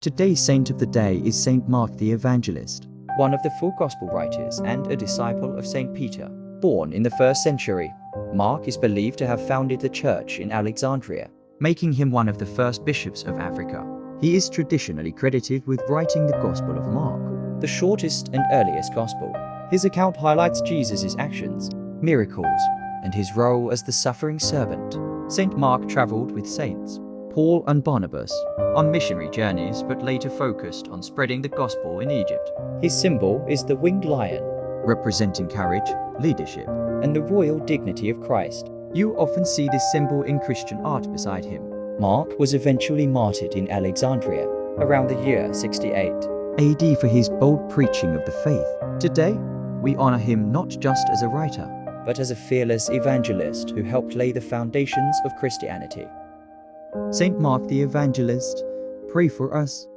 Today's saint of the day is Saint Mark the Evangelist, one of the four Gospel writers and a disciple of Saint Peter. Born in the 1st century, Mark is believed to have founded the church in Alexandria, making him one of the first bishops of Africa. He is traditionally credited with writing the Gospel of Mark, the shortest and earliest Gospel. His account highlights Jesus' actions, miracles, and his role as the suffering servant. Saint Mark traveled with saints Paul and Barnabas on missionary journeys, but later focused on spreading the gospel in Egypt. His symbol is the winged lion, representing courage, leadership, and the royal dignity of Christ. You often see this symbol in Christian art beside him. Mark was eventually martyred in Alexandria around the year 68 AD for his bold preaching of the faith. Today, we honor him not just as a writer, but as a fearless evangelist who helped lay the foundations of Christianity. Saint Mark the Evangelist, pray for us.